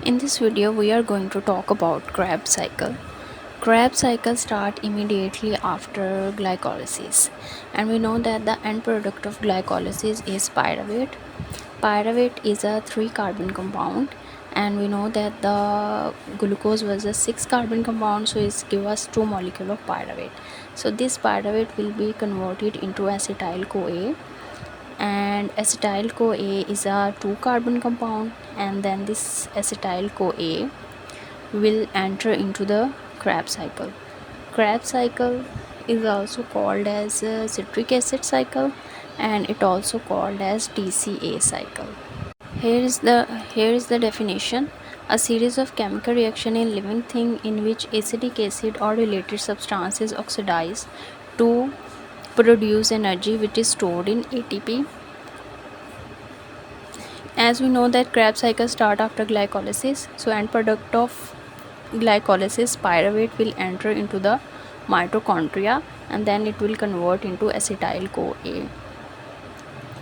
In this video, we are going to talk about Krebs cycle. Krebs cycle start immediately after glycolysis, and we know that the end product of glycolysis is pyruvate. Pyruvate is a 3-carbon compound, and we know that the glucose was a 6-carbon compound, so it gives us 2 molecules of pyruvate. So this pyruvate will be converted into acetyl CoA, and acetyl CoA is a 2-carbon compound, and then this acetyl CoA will enter into the Krebs cycle. Krebs cycle is also called as citric acid cycle, and it also called as TCA cycle. Here is the definition. A series of chemical reaction in living thing in which acetic acid or related substances oxidize to produce energy which is stored in ATP. As we know that Krebs cycle start after glycolysis, so end product of glycolysis, pyruvate will enter into the mitochondria, and then it will convert into acetyl CoA,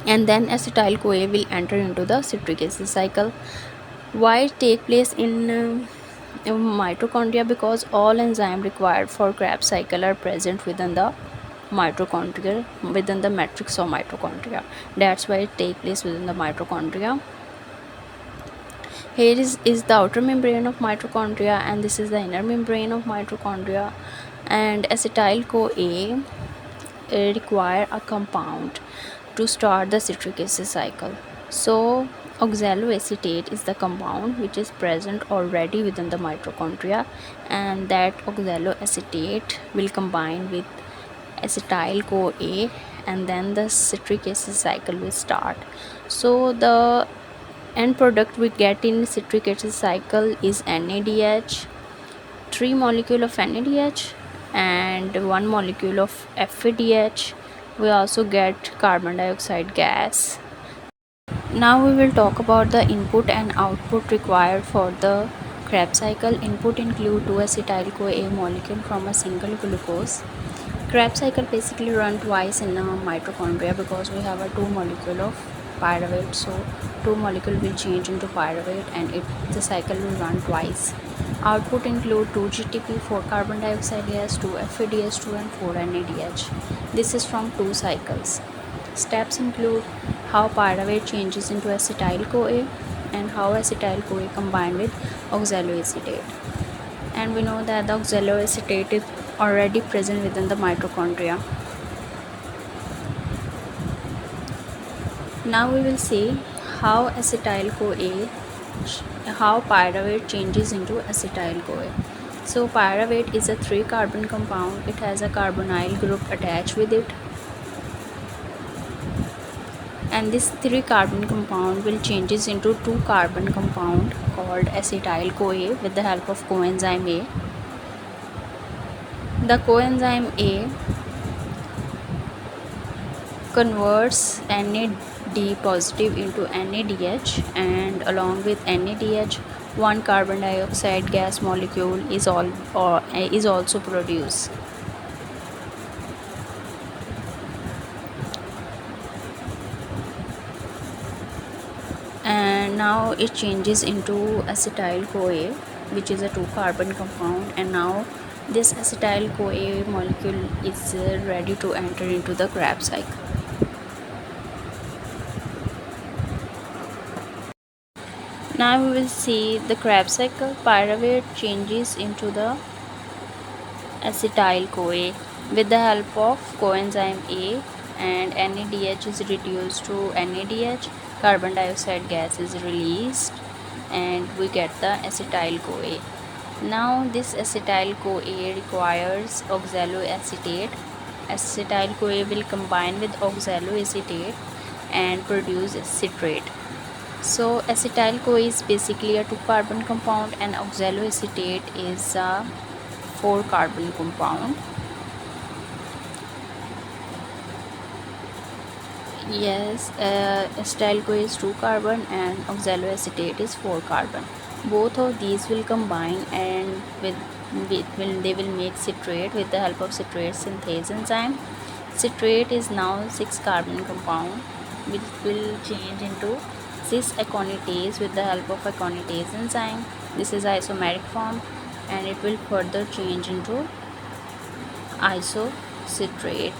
and then acetyl CoA will enter into the citric acid cycle. Why it take place in mitochondria? Because all enzymes required for Krebs cycle are present within the mitochondria, within the matrix of mitochondria. That's why it take place within the mitochondria. Here is the outer membrane of mitochondria, and this is the inner membrane of mitochondria. And acetyl CoA require a compound to start the citric acid cycle. So oxaloacetate is the compound which is present already within the mitochondria, and that oxaloacetate will combine with acetyl CoA, and then the citric acid cycle will start. So the end product we get in citric acid cycle is NADH, 3 molecule of NADH and 1 molecule of FADH. We also get carbon dioxide gas. Now we will talk about the input and output required for the Krebs cycle. Input include 2 acetyl CoA molecule from a single glucose. Krebs cycle basically run twice in a mitochondria because we have a 2 molecule of pyruvate, so 2 molecule will change into pyruvate, and the cycle will run twice. Output include 2 GTP, 4 carbon dioxide gas, 2 FADH2 and 4 NADH. This is from 2 cycles. Steps include how pyruvate changes into acetyl CoA and how acetyl CoA combined with oxaloacetate. And we know that the oxaloacetate is already present within the mitochondria. Now we will see how how pyruvate changes into acetyl CoA. So pyruvate is a 3-carbon compound. It has a carbonyl group attached with it, and this 3-carbon compound will changes into 2-carbon compound called acetyl CoA with the help of coenzyme A. The coenzyme A converts NAD positive into NADH, and along with NADH, 1 carbon dioxide gas molecule is also produced. And now it changes into acetyl CoA, which is a 2-carbon compound, and now this acetyl CoA molecule is ready to enter into the Krebs cycle. Now we will see the Krebs cycle. Pyruvate changes into the acetyl CoA with the help of coenzyme A, and NADH is reduced to NADH, carbon dioxide gas is released, and we get the acetyl CoA. Now this acetyl CoA requires oxaloacetate. Acetyl CoA will combine with oxaloacetate and produce citrate. So acetyl CoA is basically a 2-carbon compound, and oxaloacetate is a 4-carbon compound. Yes, acetyl CoA is 2-carbon and oxaloacetate is 4-carbon. Both of these will combine, and they will make citrate with the help of citrate synthase enzyme. Citrate is now 6-carbon compound, which will change into cis aconitase with the help of aconitase enzyme. This is isomeric form, and it will further change into isocitrate.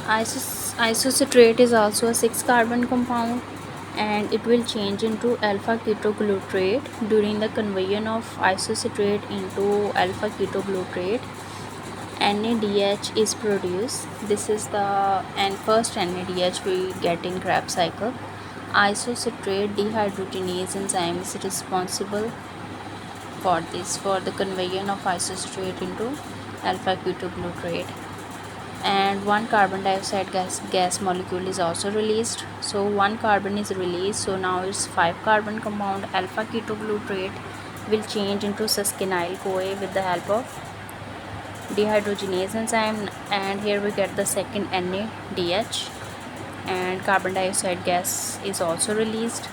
Isocitrate is also a 6 carbon compound, and it will change into alpha ketoglutarate. During the conversion of isocitrate into alpha ketoglutarate, NADH is produced. This is the first NADH we get in Krebs cycle. Isocitrate dehydrogenase enzyme is responsible for this, for the conversion of isocitrate into alpha ketoglutarate. And one carbon dioxide gas molecule is also released. So one carbon is released, so now it's 5 carbon compound. Alpha ketoglutarate will change into succinyl CoA with the help of dehydrogenase enzyme, and here we get the second NADH, and carbon dioxide gas is also released.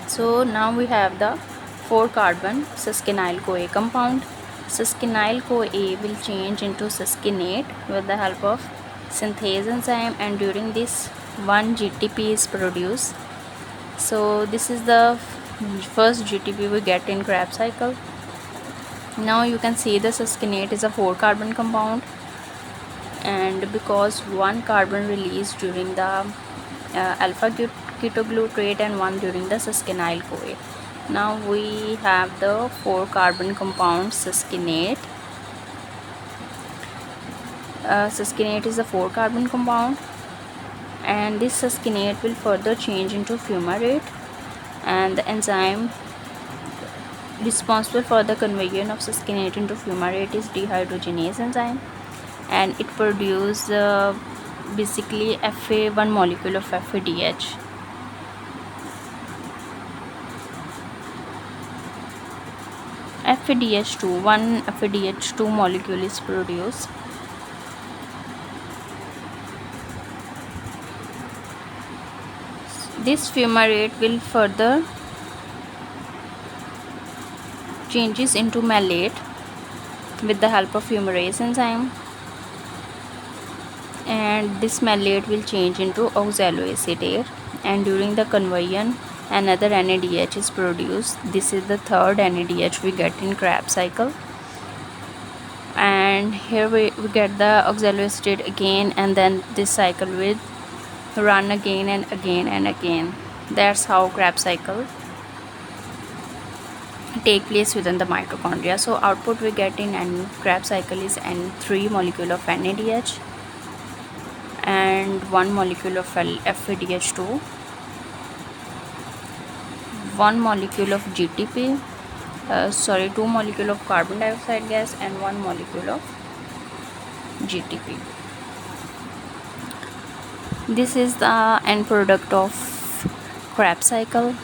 So now we have the 4 carbon succinyl CoA compound. Succinyl CoA will change into succinate with the help of synthase enzyme, and during this 1 GTP is produced. So this is the first GTP we get in Krebs cycle. Now you can see the succinate is a 4 carbon compound, and because 1 carbon released during the alpha ketoglutarate and 1 during the succinyl CoA. Now we have the 4 carbon compound succinate. Succinate is a 4 carbon compound, and this succinate will further change into fumarate, and the enzyme responsible for the conversion of succinate into fumarate is dehydrogenase enzyme, and it produces basically one molecule of FADH. FADH2, one FADH2 molecule is produced. This fumarate will further changes into malate with the help of fumarase enzyme, and this malate will change into oxaloacetate, and during the conversion another NADH is produced. This is the third NADH we get in Krebs cycle, and here we get the oxaloacetate again, and then this cycle will run again and again and again. That's how Krebs cycle take place within the mitochondria. So output we get in Krebs cycle is N3 molecule of NADH and 1 molecule of FADH2, 1 molecule of GTP, 2 molecule of carbon dioxide gas, and 1 molecule of GTP. This is the end product of Krebs cycle.